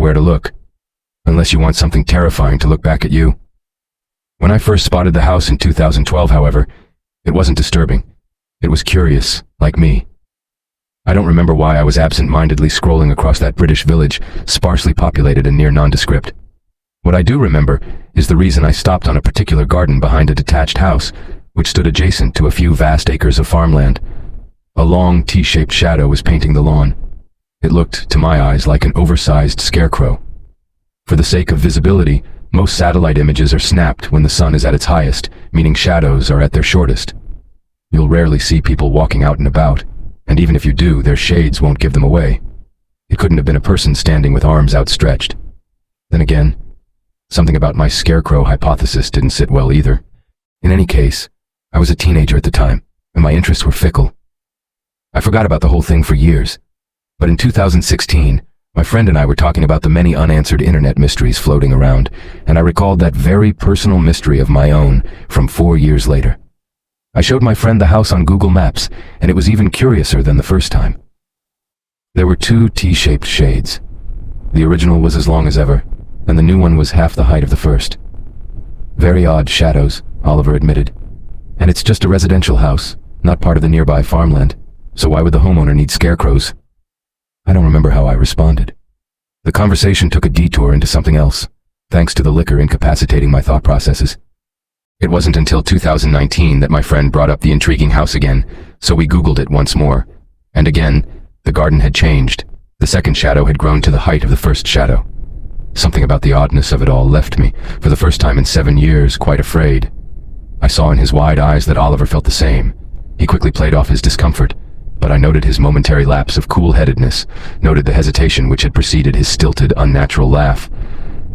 where to look, unless you want something terrifying to look back at you. When I first spotted the house in 2012, however, it wasn't disturbing. It was curious, like me. I don't remember why I was absent-mindedly scrolling across that British village, sparsely populated and near nondescript. What I do remember is the reason I stopped on a particular garden behind a detached house, which stood adjacent to a few vast acres of farmland. A long T-shaped shadow was painting the lawn. It looked, to my eyes, like an oversized scarecrow. For the sake of visibility, most satellite images are snapped when the sun is at its highest, meaning shadows are at their shortest. You'll rarely see people walking out and about, and even if you do, their shades won't give them away. It couldn't have been a person standing with arms outstretched. Then again, something about my scarecrow hypothesis didn't sit well either. In any case, I was a teenager at the time, and my interests were fickle. I forgot about the whole thing for years, but in 2016, my friend and I were talking about the many unanswered internet mysteries floating around, and I recalled that very personal mystery of my own from 4 years later. I showed my friend the house on Google Maps, and it was even curiouser than the first time. There were 2 T-shaped shades. The original was as long as ever, and the new one was half the height of the first. Very odd shadows, Oliver admitted. And it's just a residential house, not part of the nearby farmland, so why would the homeowner need scarecrows? I don't remember how I responded. The conversation took a detour into something else, thanks to the liquor incapacitating my thought processes. It wasn't until 2019 that my friend brought up the intriguing house again, so we Googled it once more. And again, the garden had changed. The second shadow had grown to the height of the first shadow. Something about the oddness of it all left me, for the first time in 7 years, quite afraid. I saw in his wide eyes that Oliver felt the same. He quickly played off his discomfort, but I noted his momentary lapse of cool-headedness, noted the hesitation which had preceded his stilted, unnatural laugh.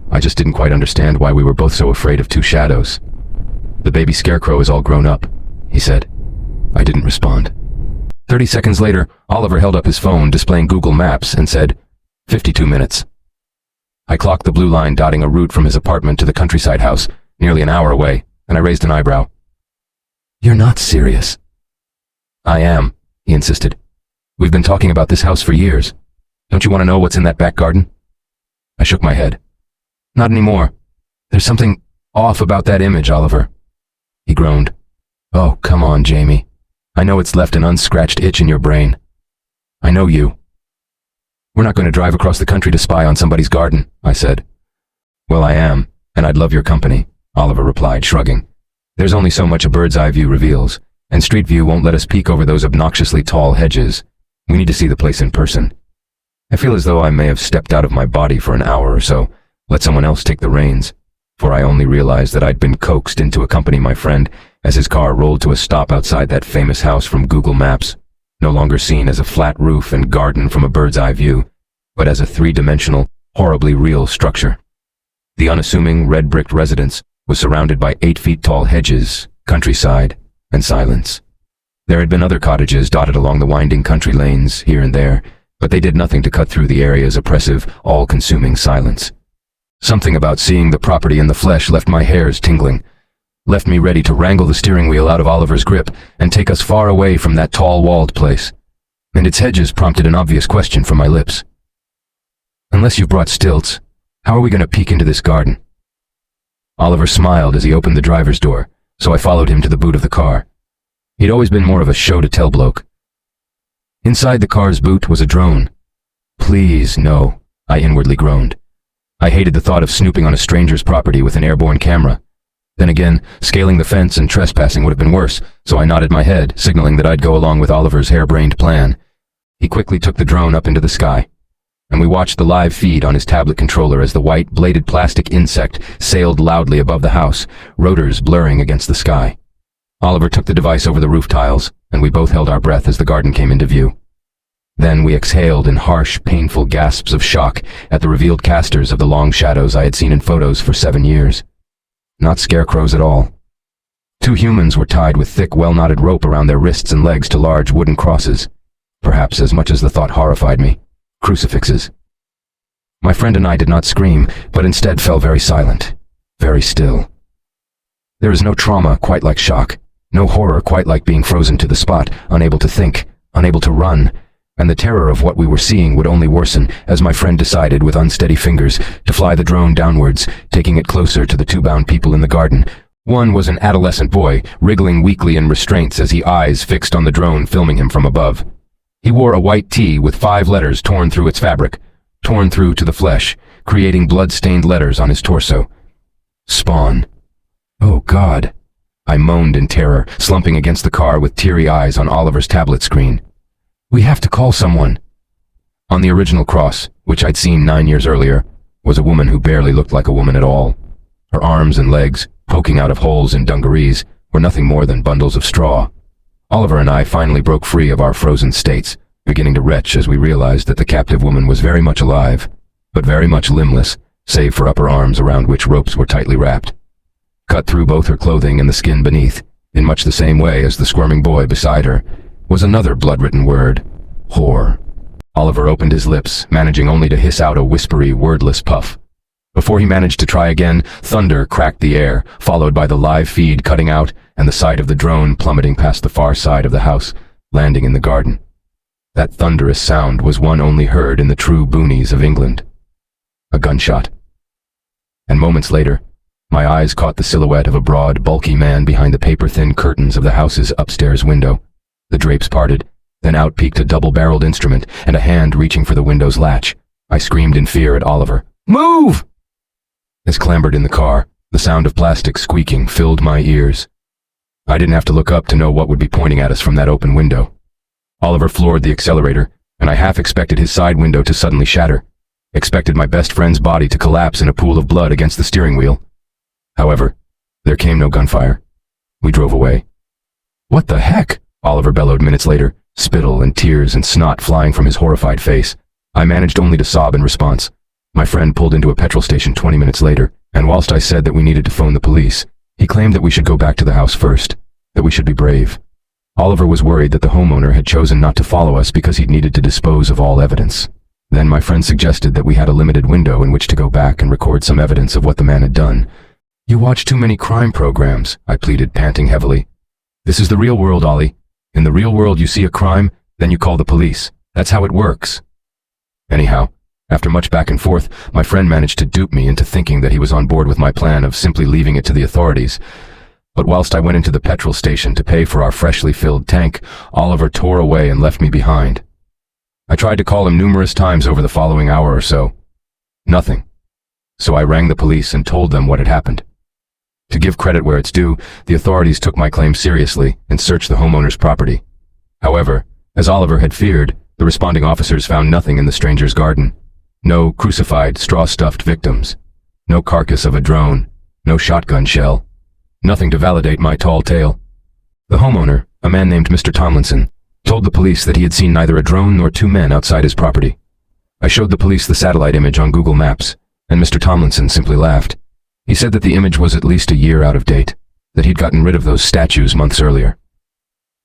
I just didn't quite understand why we were both so afraid of 2 shadows. "The baby scarecrow is all grown up," he said. I didn't respond. 30 seconds later, Oliver held up his phone displaying Google Maps and said, 52 minutes. I clocked the blue line dotting a route from his apartment to the countryside house, nearly an hour away, and I raised an eyebrow. "You're not serious." "I am," he insisted. "We've been talking about this house for years. Don't you want to know what's in that back garden?" I shook my head. "Not anymore. There's something off about that image, Oliver." He groaned. "Oh, come on, Jamie. I know it's left an unscratched itch in your brain. I know you." "We're not going to drive across the country to spy on somebody's garden," I said. "Well, I am, and I'd love your company," Oliver replied, shrugging. "There's only so much a bird's eye view reveals, and street view won't let us peek over those obnoxiously tall hedges. We need to see the place in person. I feel as though I may have stepped out of my body for an hour or so, let someone else take the reins, for I only realized that I'd been coaxed in to accompany my friend as his car rolled to a stop outside that famous house from Google Maps, no longer seen as a flat roof and garden from a bird's eye view, but as a 3-dimensional, horribly real structure. The unassuming red-bricked residence was surrounded by 8-feet-tall hedges, countryside, and silence. There had been other cottages dotted along the winding country lanes here and there, but they did nothing to cut through the area's oppressive, all-consuming silence. Something about seeing the property in the flesh left my hairs tingling, left me ready to wrangle the steering wheel out of Oliver's grip and take us far away from that tall-walled place. And its hedges prompted an obvious question from my lips. "Unless you've brought stilts, how are we going to peek into this garden?" Oliver smiled as he opened the driver's door, so I followed him to the boot of the car. He'd always been more of a show-to-tell bloke. Inside the car's boot was a drone. Please, no, I inwardly groaned. I hated the thought of snooping on a stranger's property with an airborne camera. Then again, scaling the fence and trespassing would have been worse, so I nodded my head, signaling that I'd go along with Oliver's harebrained plan. He quickly took the drone up into the sky, and we watched the live feed on his tablet controller as the white, bladed plastic insect sailed loudly above the house, rotors blurring against the sky. Oliver took the device over the roof tiles, and we both held our breath as the garden came into view. Then we exhaled in harsh, painful gasps of shock at the revealed casters of the long shadows I had seen in photos for 7 years. Not scarecrows at all. 2 humans were tied with thick, well-knotted rope around their wrists and legs to large wooden crosses. Perhaps as much as the thought horrified me, crucifixes. My friend and I did not scream, but instead fell very silent, very still. There is no trauma quite like shock, no horror quite like being frozen to the spot, unable to think, unable to run, and the terror of what we were seeing would only worsen as my friend decided with unsteady fingers to fly the drone downwards, taking it closer to the two bound people in the garden. One was an adolescent boy, wriggling weakly in restraints as he eyes fixed on the drone filming him from above. He wore a white tee with 5 letters torn through its fabric, torn through to the flesh, creating blood-stained letters on his torso. Spawn. Oh, God. I moaned in terror, slumping against the car with teary eyes on Oliver's tablet screen. We have to call someone. On the original cross, which I'd seen 9 years earlier, was a woman who barely looked like a woman at all. Her arms and legs, poking out of holes in dungarees, were nothing more than bundles of straw. Oliver and I finally broke free of our frozen states, beginning to retch as we realized that the captive woman was very much alive, but very much limbless, save for upper arms around which ropes were tightly wrapped. Cut through both her clothing and the skin beneath, in much the same way as the squirming boy beside her, was another blood-written word: whore. Oliver opened his lips, managing only to hiss out a whispery, wordless puff. Before he managed to try again, thunder cracked the air, followed by the live feed cutting out and the sight of the drone plummeting past the far side of the house, landing in the garden. That thunderous sound was one only heard in the true boonies of England. A gunshot. And moments later, my eyes caught the silhouette of a broad, bulky man behind the paper-thin curtains of the house's upstairs window. The drapes parted, then out peeked a double-barreled instrument and a hand reaching for the window's latch. I screamed in fear at Oliver. Move! As clambered in the car, the sound of plastic squeaking filled my ears. I didn't have to look up to know what would be pointing at us from that open window. Oliver floored the accelerator, and I half expected his side window to suddenly shatter, expected my best friend's body to collapse in a pool of blood against the steering wheel. However, there came no gunfire. We drove away. What the heck? Oliver bellowed minutes later, spittle and tears and snot flying from his horrified face. I managed only to sob in response. My friend pulled into a petrol station 20 minutes later, and whilst I said that we needed to phone the police, he claimed that we should go back to the house first, that we should be brave. Oliver was worried that the homeowner had chosen not to follow us because he'd needed to dispose of all evidence. Then my friend suggested that we had a limited window in which to go back and record some evidence of what the man had done. You watch too many crime programs, I pleaded, panting heavily. This is the real world, Ollie. In the real world you see a crime, then you call the police. That's how it works. Anyhow, after much back and forth, my friend managed to dupe me into thinking that he was on board with my plan of simply leaving it to the authorities. But whilst I went into the petrol station to pay for our freshly filled tank, Oliver tore away and left me behind. I tried to call him numerous times over the following hour or so. Nothing. So I rang the police and told them what had happened. To give credit where it's due, the authorities took my claim seriously and searched the homeowner's property. However, as Oliver had feared, the responding officers found nothing in the stranger's garden. No crucified, straw-stuffed victims. No carcass of a drone. No shotgun shell. Nothing to validate my tall tale. The homeowner, a man named Mr. Tomlinson, told the police that he had seen neither a drone nor 2 men outside his property. I showed the police the satellite image on Google Maps, and Mr. Tomlinson simply laughed. He said that the image was at least a year out of date, that he'd gotten rid of those statues months earlier.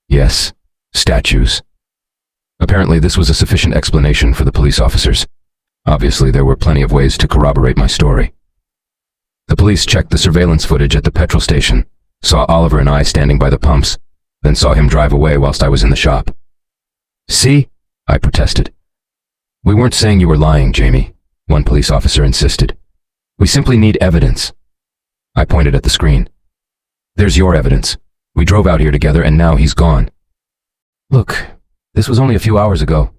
Yes, statues. Apparently this was a sufficient explanation for the police officers. Obviously, there were plenty of ways to corroborate my story. The police checked the surveillance footage at the petrol station, saw Oliver and I standing by the pumps, then saw him drive away whilst I was in the shop. See? I protested. We weren't saying you were lying, Jamie, one police officer insisted. We simply need evidence. I pointed at the screen. There's your evidence. We drove out here together and now he's gone. Look, this was only a few hours ago.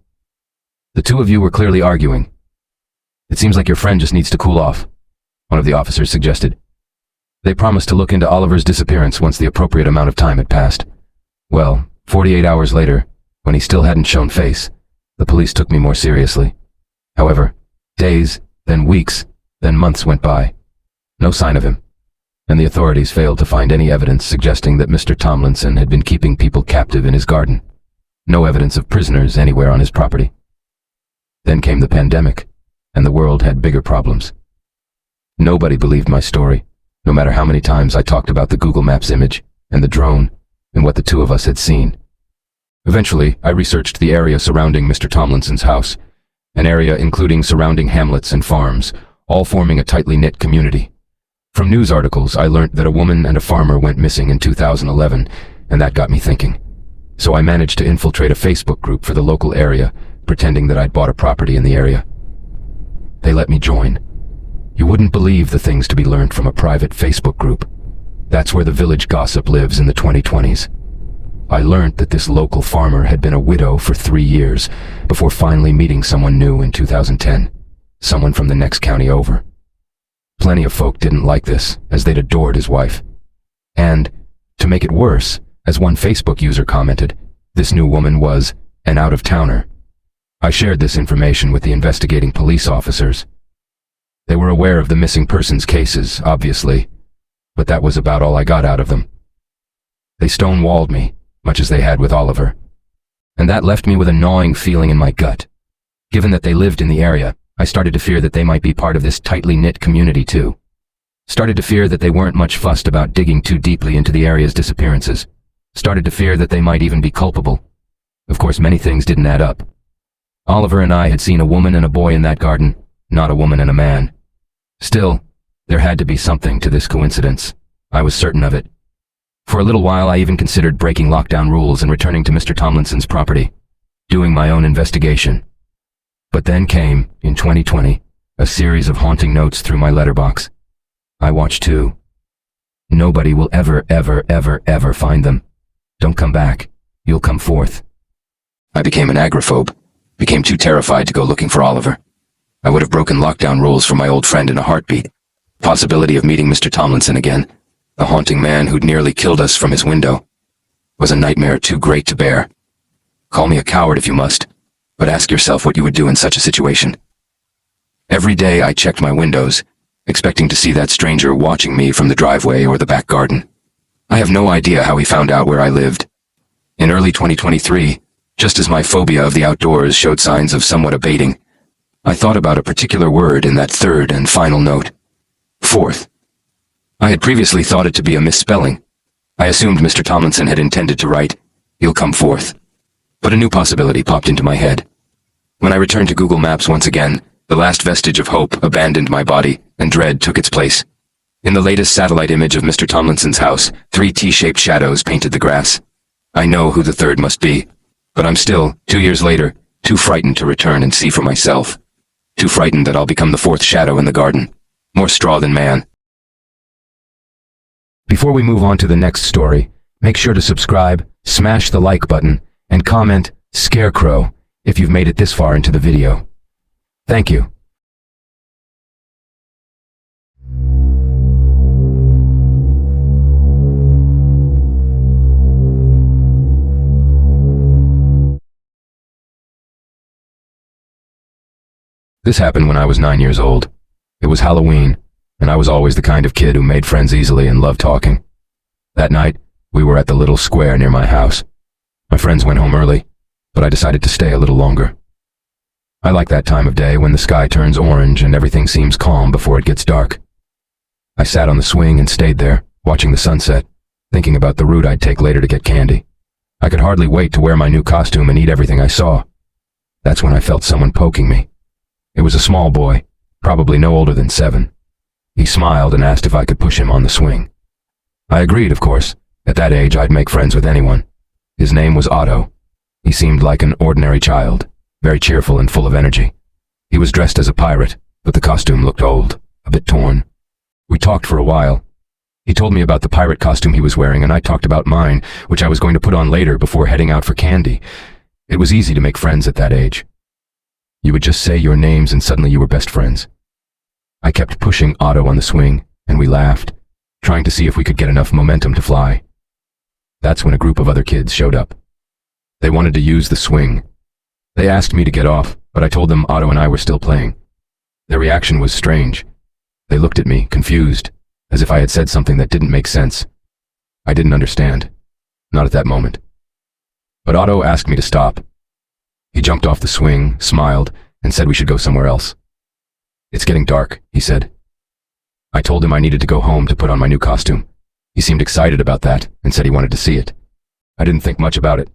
The two of you were clearly arguing. It seems like your friend just needs to cool off, one of the officers suggested. They promised to look into Oliver's disappearance once the appropriate amount of time had passed. Well, 48 hours later, when he still hadn't shown face, the police took me more seriously. However, days, then weeks, then months went by. No sign of him, and the authorities failed to find any evidence suggesting that Mr. Tomlinson had been keeping people captive in his garden. No evidence of prisoners anywhere on his property. Then came the pandemic, and the world had bigger problems. Nobody believed my story, no matter how many times I talked about the Google Maps image, and the drone, and what the two of us had seen. Eventually, I researched the area surrounding Mr. Tomlinson's house, an area including surrounding hamlets and farms, all forming a tightly knit community. From news articles, I learned that a woman and a farmer went missing in 2011, and that got me thinking. so I managed to infiltrate a Facebook group for the local area, pretending that I'd bought a property in the area. They let me join. You wouldn't believe the things to be learned from a private Facebook group. That's where the village gossip lives in the 2020s. I learned that this local farmer had been a widow for 3 years before finally meeting someone new in 2010, someone from the next county over. Plenty of folk didn't like this, as they'd adored his wife. And, to make it worse, as one Facebook user commented, this new woman was an out-of-towner. I shared this information with the investigating police officers. They were aware of the missing persons cases, obviously, but that was about all I got out of them. They stonewalled me, much as they had with Oliver. And that left me with a gnawing feeling in my gut. Given that they lived in the area, I started to fear that they might be part of this tightly knit community too. Started to fear that they weren't much fussed about digging too deeply into the area's disappearances. Started to fear that they might even be culpable. Of course, many things didn't add up. Oliver and I had seen a woman and a boy in that garden, not a woman and a man. Still, there had to be something to this coincidence. I was certain of it. For a little while, I even considered breaking lockdown rules and returning to Mr. Tomlinson's property, doing my own investigation. But then came, in 2020, a series of haunting notes through my letterbox. I watched too. Nobody will ever find them. Don't come back. You'll come forth. I became an agoraphobe, became too terrified to go looking for Oliver. I would have broken lockdown rules for my old friend in a heartbeat. Possibility of meeting Mr. Tomlinson again, the haunting man who'd nearly killed us from his window, was a nightmare too great to bear. Call me a coward if you must, but ask yourself what you would do in such a situation. Every day I checked my windows, expecting to see that stranger watching me from the driveway or the back garden. I have no idea how he found out where I lived. In early 2023, just as my phobia of the outdoors showed signs of somewhat abating, I thought about a particular word in that third and final note. Forth. I had previously thought it to be a misspelling. I assumed Mr. Tomlinson had intended to write, "He'll come forth." But a new possibility popped into my head. When I returned to Google Maps once again, the last vestige of hope abandoned my body, and dread took its place. In the latest satellite image of Mr. Tomlinson's house, 3 T-shaped shadows painted the grass. I know who the third must be, but I'm still, 2 years later, too frightened to return and see for myself. Too frightened that I'll become the 4th shadow in the garden. More straw than man. Before we move on to the next story, make sure to subscribe, smash the like button, and comment "Scarecrow" if you've made it this far into the video. Thank you. This happened when I was 9 years old. It was Halloween, and I was always the kind of kid who made friends easily and loved talking. That night, we were at the little square near my house. My friends went home early, but I decided to stay a little longer. I like that time of day when the sky turns orange and everything seems calm before it gets dark. I sat on the swing and stayed there, watching the sunset, thinking about the route I'd take later to get candy. I could hardly wait to wear my new costume and eat everything I saw. That's when I felt someone poking me. It was a small boy, probably no older than 7. He smiled and asked if I could push him on the swing. I agreed, of course. At that age, I'd make friends with anyone. His name was Otto. He seemed like an ordinary child, very cheerful and full of energy. He was dressed as a pirate, but the costume looked old, a bit torn. We talked for a while. He told me about the pirate costume he was wearing, and I talked about mine, which I was going to put on later before heading out for candy. It was easy to make friends at that age. You would just say your names and suddenly you were best friends. I kept pushing Otto on the swing, and we laughed, trying to see if we could get enough momentum to fly. That's when a group of other kids showed up. They wanted to use the swing. They asked me to get off, but I told them Otto and I were still playing. Their reaction was strange. They looked at me, confused, as if I had said something that didn't make sense. I didn't understand. Not at that moment. But Otto asked me to stop. He jumped off the swing, smiled, and said we should go somewhere else. "It's getting dark," he said. I told him I needed to go home to put on my new costume. He seemed excited about that and said he wanted to see it. I didn't think much about it.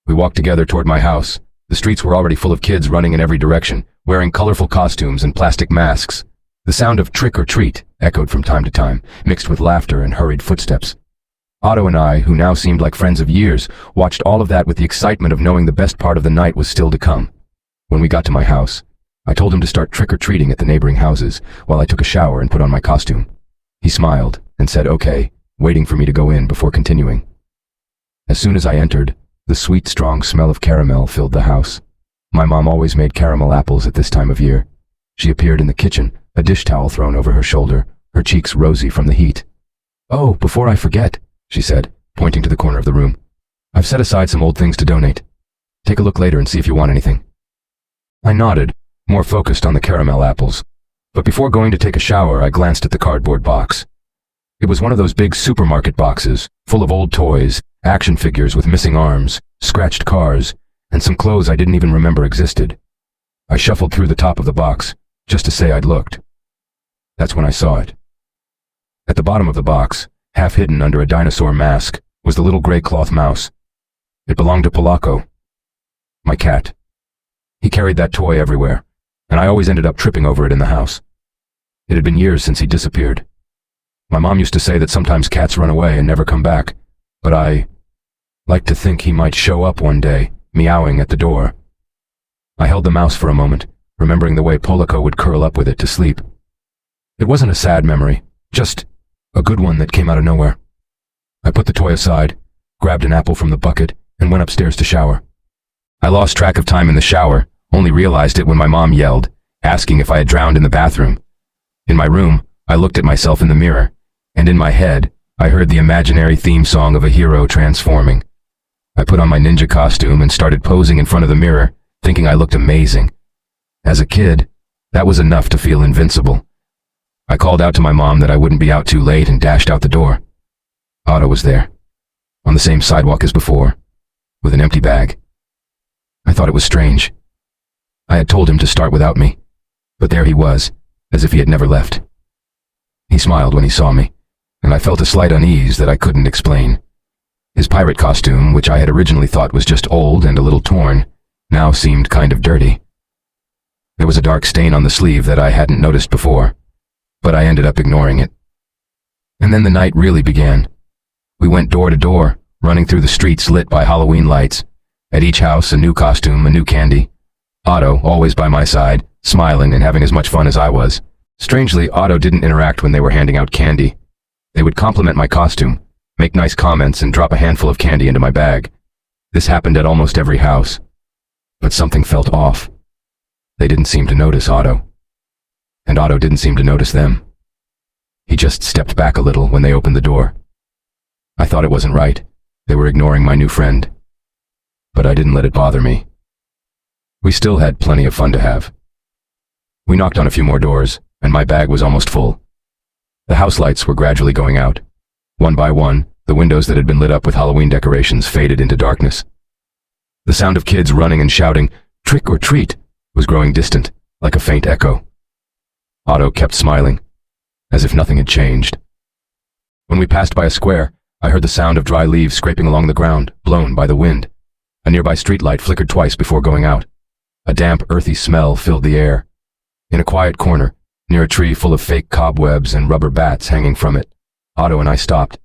We walked together toward my house. The streets were already full of kids running in every direction, wearing colorful costumes and plastic masks. The sound of "trick or treat" echoed from time to time, mixed with laughter and hurried footsteps. Otto and I, who now seemed like friends of years, watched all of that with the excitement of knowing the best part of the night was still to come. When we got to my house, I told him to start trick-or-treating at the neighboring houses while I took a shower and put on my costume. He smiled and said okay, waiting for me to go in before continuing. As soon as I entered, the sweet, strong smell of caramel filled the house. My mom always made caramel apples at this time of year. She appeared in the kitchen, a dish towel thrown over her shoulder, her cheeks rosy from the heat. "Oh, before I forget," she said, pointing to the corner of the room. "I've set aside some old things to donate. Take a look later and see if you want anything." I nodded, more focused on the caramel apples. But before going to take a shower, I glanced at the cardboard box. It was one of those big supermarket boxes, full of old toys, action figures with missing arms, scratched cars, and some clothes I didn't even remember existed. I shuffled through the top of the box, just to say I'd looked. That's when I saw it. At the bottom of the box, half hidden under a dinosaur mask, was the little gray cloth mouse. It belonged to Polacco, my cat. He carried that toy everywhere, and I always ended up tripping over it in the house. It had been years since he disappeared. My mom used to say that sometimes cats run away and never come back, but I liked to think he might show up one day, meowing at the door. I held the mouse for a moment, remembering the way Polacco would curl up with it to sleep. It wasn't a sad memory, just a good one that came out of nowhere. I put the toy aside, grabbed an apple from the bucket, and went upstairs to shower. I lost track of time in the shower, only realized it when my mom yelled, asking if I had drowned in the bathroom. In my room, I looked at myself in the mirror, and in my head, I heard the imaginary theme song of a hero transforming. I put on my ninja costume and started posing in front of the mirror, thinking I looked amazing. As a kid, that was enough to feel invincible. I called out to my mom that I wouldn't be out too late and dashed out the door. Otto was there, on the same sidewalk as before, with an empty bag. I thought it was strange. I had told him to start without me, but there he was, as if he had never left. He smiled when he saw me, and I felt a slight unease that I couldn't explain. His pirate costume, which I had originally thought was just old and a little torn, now seemed kind of dirty. There was a dark stain on the sleeve that I hadn't noticed before, but I ended up ignoring it. And then the night really began. We went door to door, running through the streets lit by Halloween lights. At each house, a new costume, a new candy. Otto, always by my side, smiling and having as much fun as I was. Strangely, Otto didn't interact when they were handing out candy. They would compliment my costume, make nice comments, and drop a handful of candy into my bag. This happened at almost every house. But something felt off. They didn't seem to notice Otto. And Otto didn't seem to notice them. He just stepped back a little when they opened the door. I thought it wasn't right. They were ignoring my new friend. But I didn't let it bother me. We still had plenty of fun to have. We knocked on a few more doors, and my bag was almost full. The house lights were gradually going out. One by one, the windows that had been lit up with Halloween decorations faded into darkness. The sound of kids running and shouting, "Trick or treat," was growing distant, like a faint echo. Otto kept smiling, as if nothing had changed. When we passed by a square, I heard the sound of dry leaves scraping along the ground, blown by the wind. A nearby streetlight flickered twice before going out. A damp, earthy smell filled the air. In a quiet corner, near a tree full of fake cobwebs and rubber bats hanging from it, Otto and I stopped.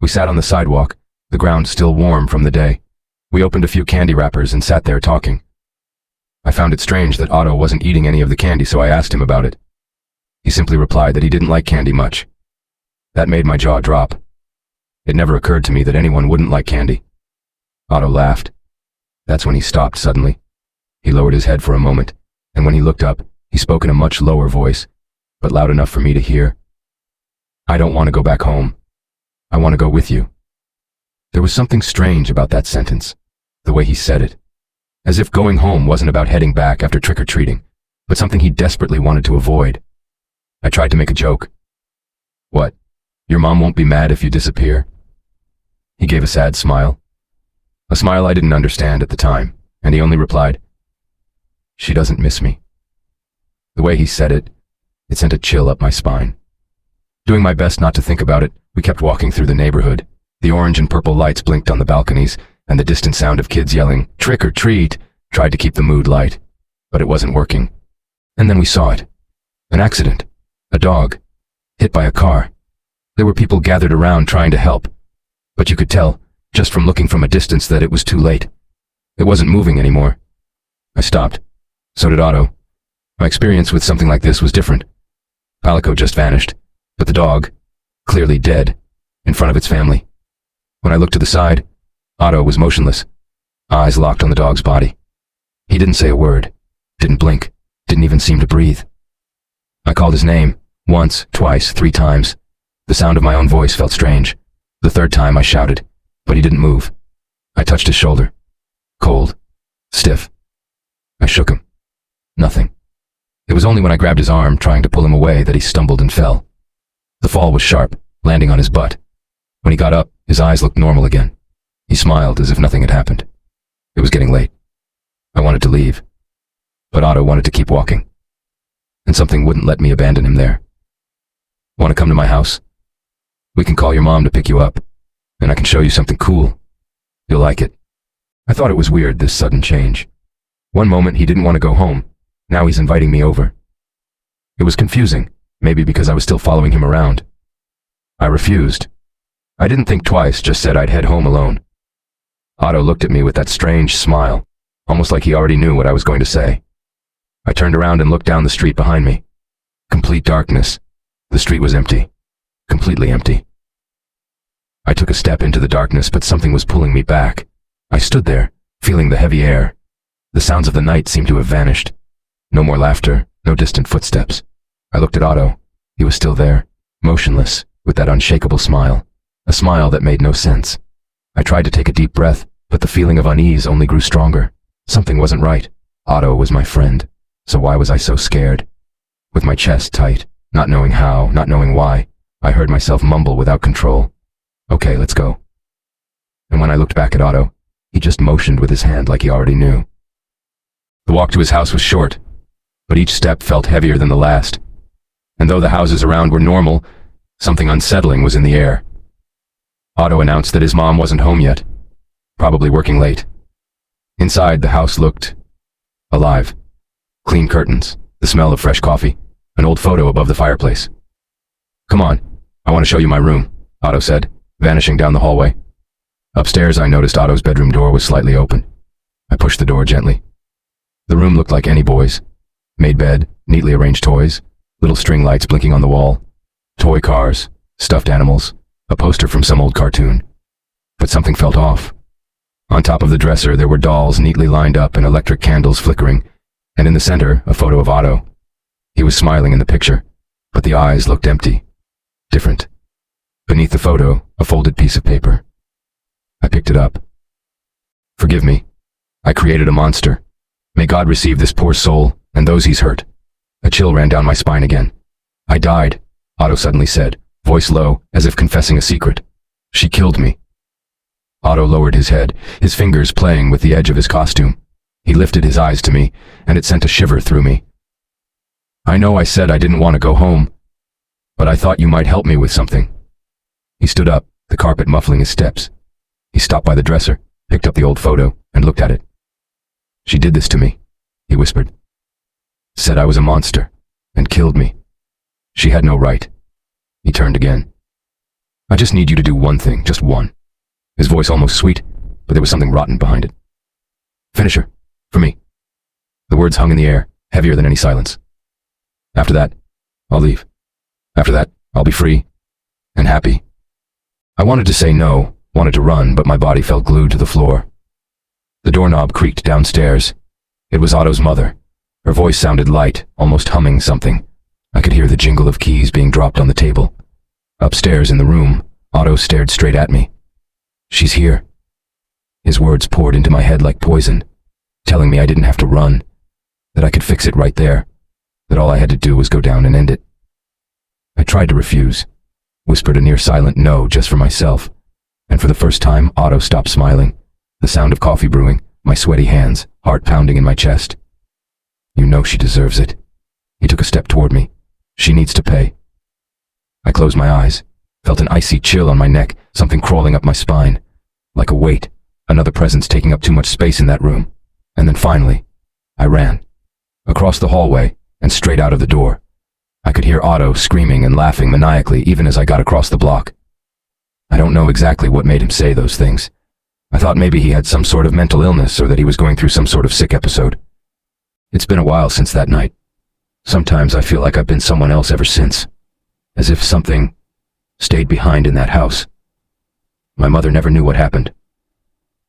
We sat on the sidewalk, the ground still warm from the day. We opened a few candy wrappers and sat there talking. I found it strange that Otto wasn't eating any of the candy, so I asked him about it. He simply replied that he didn't like candy much. That made my jaw drop. It never occurred to me that anyone wouldn't like candy. Otto laughed. That's when he stopped suddenly. He lowered his head for a moment, and when he looked up, he spoke in a much lower voice, but loud enough for me to hear. "I don't want to go back home. I want to go with you." There was something strange about that sentence, the way he said it, as if going home wasn't about heading back after trick-or-treating, but something he desperately wanted to avoid. I tried to make a joke. "What, your mom won't be mad if you disappear?" He gave a sad smile. A smile I didn't understand at the time, and he only replied, "She doesn't miss me." The way he said it, it sent a chill up my spine. Doing my best not to think about it, we kept walking through the neighborhood. The orange and purple lights blinked on the balconies, and the distant sound of kids yelling, "Trick or treat," tried to keep the mood light, but it wasn't working. And then we saw it. An accident. A dog. Hit by a car. There were people gathered around trying to help, but you could tell, just from looking from a distance, that it was too late. It wasn't moving anymore. I stopped. So did Otto. My experience with something like this was different. Palico just vanished, but the dog, clearly dead, in front of its family. When I looked to the side, Otto was motionless, eyes locked on the dog's body. He didn't say a word, didn't blink, didn't even seem to breathe. I called his name, once, twice, 3 times. The sound of my own voice felt strange. The 3rd time I shouted, but he didn't move. I touched his shoulder. Cold. Stiff. I shook him. Nothing. It was only when I grabbed his arm, trying to pull him away, that he stumbled and fell. The fall was sharp, landing on his butt. When he got up, his eyes looked normal again. He smiled as if nothing had happened. It was getting late. I wanted to leave, but Otto wanted to keep walking, and something wouldn't let me abandon him there. Want to come to my house? We can call your mom to pick you up, and I can show you something cool. You'll like it. I thought it was weird, this sudden change. One moment he didn't want to go home, now he's inviting me over. It was confusing, maybe because I was still following him around. I refused. I didn't think twice, just said I'd head home alone. Otto looked at me with that strange smile, almost like he already knew what I was going to say. I turned around and looked down the street behind me. Complete darkness. The street was empty. Completely empty. I took a step into the darkness, but something was pulling me back. I stood there, feeling the heavy air. The sounds of the night seemed to have vanished. No more laughter, no distant footsteps. I looked at Otto. He was still there, motionless, with that unshakable smile. A smile that made no sense. I tried to take a deep breath, but the feeling of unease only grew stronger. Something wasn't right. Otto was my friend, so why was I so scared? With my chest tight, not knowing how, not knowing why, I heard myself mumble without control. Okay, let's go. And when I looked back at Otto, he just motioned with his hand like he already knew. The walk to his house was short, but each step felt heavier than the last. And though the houses around were normal, something unsettling was in the air. Otto announced that his mom wasn't home yet, probably working late. Inside, the house looked alive. Clean curtains, the smell of fresh coffee, an old photo above the fireplace. Come on, I want to show you my room, Otto said, vanishing down the hallway. Upstairs, I noticed Otto's bedroom door was slightly open. I pushed the door gently. The room looked like any boy's. Made bed, neatly arranged toys, little string lights blinking on the wall, toy cars, stuffed animals, a poster from some old cartoon. But something felt off. On top of the dresser, there were dolls neatly lined up and electric candles flickering, and in the center, a photo of Otto. He was smiling in the picture, but the eyes looked empty, different. Beneath the photo, a folded piece of paper. I picked it up. Forgive me. I created a monster. May God receive this poor soul and those he's hurt. A chill ran down my spine again. I died, Otto suddenly said, voice low, as if confessing a secret. She killed me. Otto lowered his head, his fingers playing with the edge of his costume. He lifted his eyes to me, and it sent a shiver through me. I know I said I didn't want to go home, but I thought you might help me with something. He stood up, the carpet muffling his steps. He stopped by the dresser, picked up the old photo, and looked at it. She did this to me, he whispered. Said I was a monster, and killed me. She had no right. He turned again. I just need you to do one thing, just one. His voice almost sweet, but there was something rotten behind it. Finish her, for me. The words hung in the air, heavier than any silence. After that, I'll leave. After that, I'll be free, and happy. I wanted to say no, wanted to run, but my body felt glued to the floor. The doorknob creaked downstairs. It was Otto's mother. Her voice sounded light, almost humming something. I could hear the jingle of keys being dropped on the table. Upstairs in the room, Otto stared straight at me. She's here. His words poured into my head like poison, telling me I didn't have to run, that I could fix it right there, that all I had to do was go down and end it. I tried to refuse, whispered a near-silent no just for myself, and for the first time, Otto stopped smiling, the sound of coffee brewing, my sweaty hands, heart pounding in my chest. You know she deserves it. He took a step toward me. She needs to pay. I closed my eyes, felt an icy chill on my neck, something crawling up my spine, like a weight, another presence taking up too much space in that room. And then finally, I ran, across the hallway and straight out of the door. I could hear Otto screaming and laughing maniacally even as I got across the block. I don't know exactly what made him say those things. I thought maybe he had some sort of mental illness or that he was going through some sort of sick episode. It's been a while since that night. Sometimes I feel like I've been someone else ever since, as if something stayed behind in that house. My mother never knew what happened.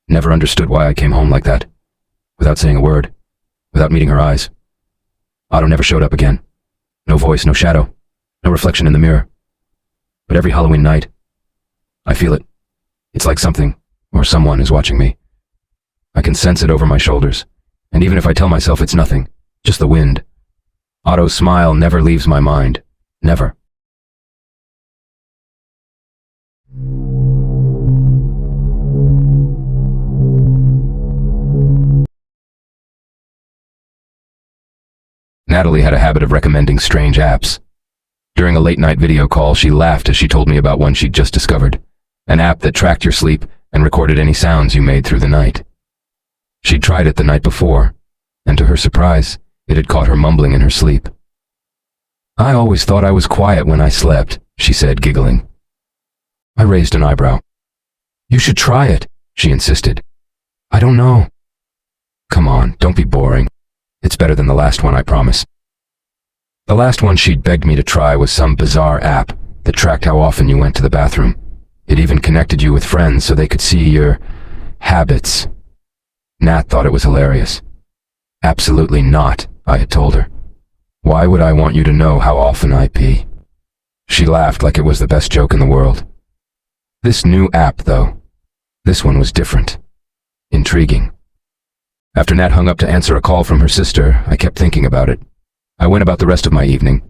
Never understood why I came home like that, without saying a word, without meeting her eyes. Otto never showed up again. No voice, no shadow, no reflection in the mirror. But every Halloween night, I feel it. It's like something or someone is watching me. I can sense it over my shoulders, and even if I tell myself it's nothing, just the wind, Otto's smile never leaves my mind. Never. Natalie had a habit of recommending strange apps. During a late-night video call, she laughed as she told me about one she'd just discovered, an app that tracked your sleep and recorded any sounds you made through the night. She'd tried it the night before, and to her surprise, it had caught her mumbling in her sleep. "I always thought I was quiet when I slept," she said, giggling. I raised an eyebrow. "You should try it," she insisted. "I don't know." "Come on, don't be boring. It's better than the last one, I promise." The last one she'd begged me to try was some bizarre app that tracked how often you went to the bathroom. It even connected you with friends so they could see your habits. Nat thought it was hilarious. "Absolutely not," I had told her. "Why would I want you to know how often I pee?" She laughed like it was the best joke in the world. This new app, though, this one was different. Intriguing. After Nat hung up to answer a call from her sister, I kept thinking about it. I went about the rest of my evening,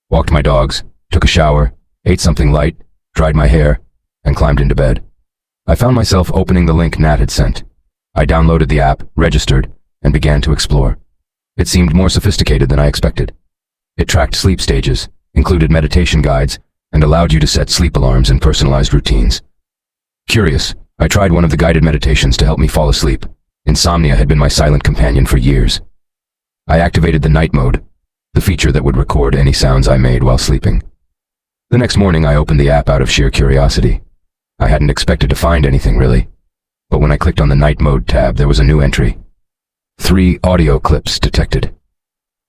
walked my dogs, took a shower, ate something light, dried my hair, and climbed into bed. I found myself opening the link Nat had sent. I downloaded the app, registered, and began to explore. It seemed more sophisticated than I expected. It tracked sleep stages, included meditation guides, and allowed you to set sleep alarms and personalized routines. Curious, I tried one of the guided meditations to help me fall asleep. Insomnia had been my silent companion for years. I activated the night mode, the feature that would record any sounds I made while sleeping. The next morning, I opened the app out of sheer curiosity. I hadn't expected to find anything, really. But when I clicked on the night mode tab, there was a new entry. 3 audio clips detected.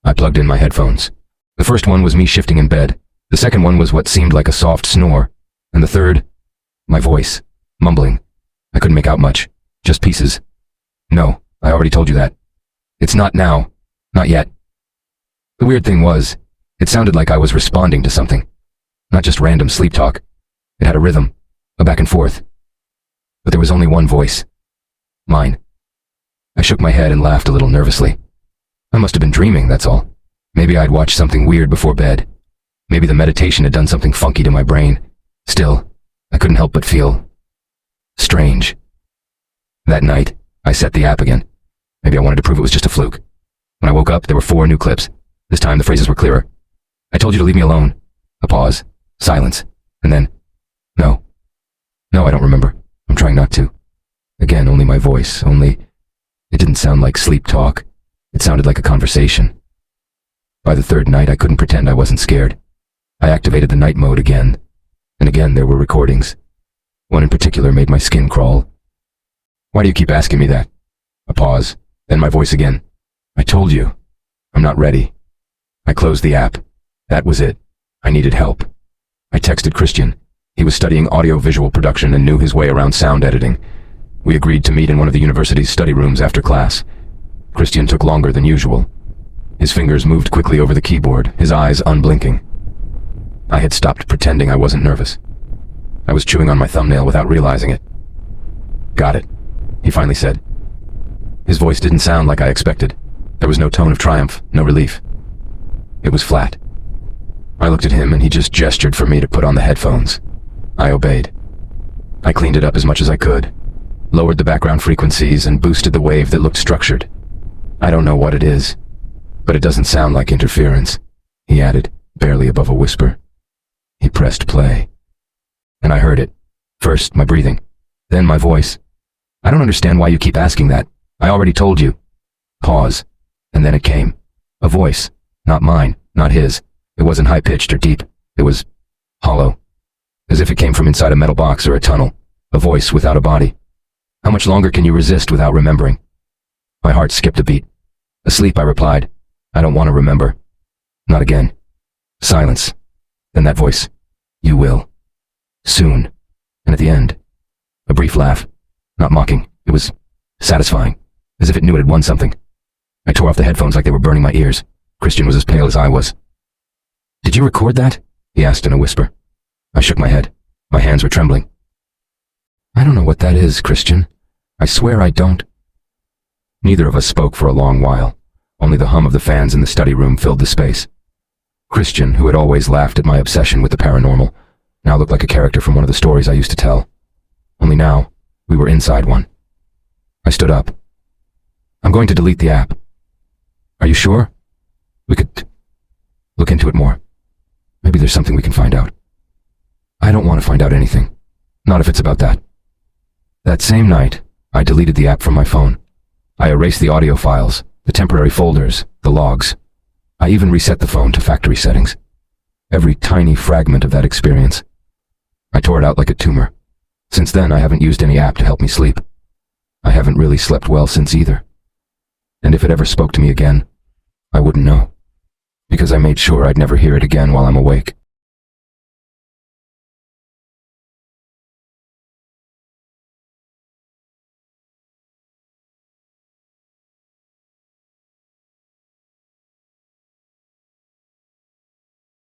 I plugged in my headphones. The first one was me shifting in bed. The second one was what seemed like a soft snore. And the third, my voice, mumbling. I couldn't make out much, just pieces. "No, I already told you that. It's not now. Not yet." The weird thing was, it sounded like I was responding to something. Not just random sleep talk. It had a rhythm, a back and forth. But there was only one voice. Mine. I shook my head and laughed a little nervously. I must have been dreaming, that's all. Maybe I'd watched something weird before bed. Maybe the meditation had done something funky to my brain. Still, I couldn't help but feel strange. That night, I set the app again. Maybe I wanted to prove it was just a fluke. When I woke up, there were 4 new clips. This time, the phrases were clearer. "I told you to leave me alone." A pause. Silence. And then, "No. No, I don't remember. I'm trying not to." Again, only my voice, only... It didn't sound like sleep talk. It sounded like a conversation. By the 3rd night, I couldn't pretend I wasn't scared. I activated the night mode again. And again, there were recordings. One in particular made my skin crawl. "Why do you keep asking me that?" A pause. Then my voice again. "I told you. I'm not ready." I closed the app. That was it. I needed help. I texted Christian. He was studying audio-visual production and knew his way around sound editing. We agreed to meet in one of the university's study rooms after class. Christian took longer than usual. His fingers moved quickly over the keyboard, his eyes unblinking. I had stopped pretending I wasn't nervous. I was chewing on my thumbnail without realizing it. "Got it," he finally said. His voice didn't sound like I expected. There was no tone of triumph, no relief. It was flat. I looked at him and he just gestured for me to put on the headphones. I obeyed. I cleaned it up as much as I could, lowered the background frequencies and boosted the wave that looked structured. "I don't know what it is, but it doesn't sound like interference," he added, barely above a whisper. He pressed play. And I heard it. First, my breathing. Then my voice. "I don't understand why you keep asking that. I already told you." Pause. And then it came. A voice. Not mine, not his. It wasn't high-pitched or deep. It was hollow. as if it came from inside a metal box or a tunnel, a voice without a body. How much longer can you resist without remembering? My heart skipped a beat. Asleep, I replied. I don't want to remember. Not again. Silence. Then that voice. You will. Soon. And at the end, a brief laugh. Not mocking. It was satisfying, as if it knew it had won something. I tore off the headphones like they were burning my ears. Christian was as pale as I was. Did you record that? He asked in a whisper. I shook my head. My hands were trembling. I don't know what that is, Christian. I swear I don't. Neither of us spoke for a long while. Only the hum of the fans in the study room filled the space. Christian, who had always laughed at my obsession with the paranormal, now looked like a character from one of the stories I used to tell. Only now, we were inside one. I stood up. I'm going to delete the app. Are you sure? We could look into it more. Maybe there's something we can find out. I don't want to find out anything. Not if it's about that. That same night, I deleted the app from my phone. I erased the audio files, the temporary folders, the logs. I even reset the phone to factory settings. Every tiny fragment of that experience. I tore it out like a tumor. Since then, I haven't used any app to help me sleep. I haven't really slept well since either. And if it ever spoke to me again, I wouldn't know. Because I made sure I'd never hear it again while I'm awake.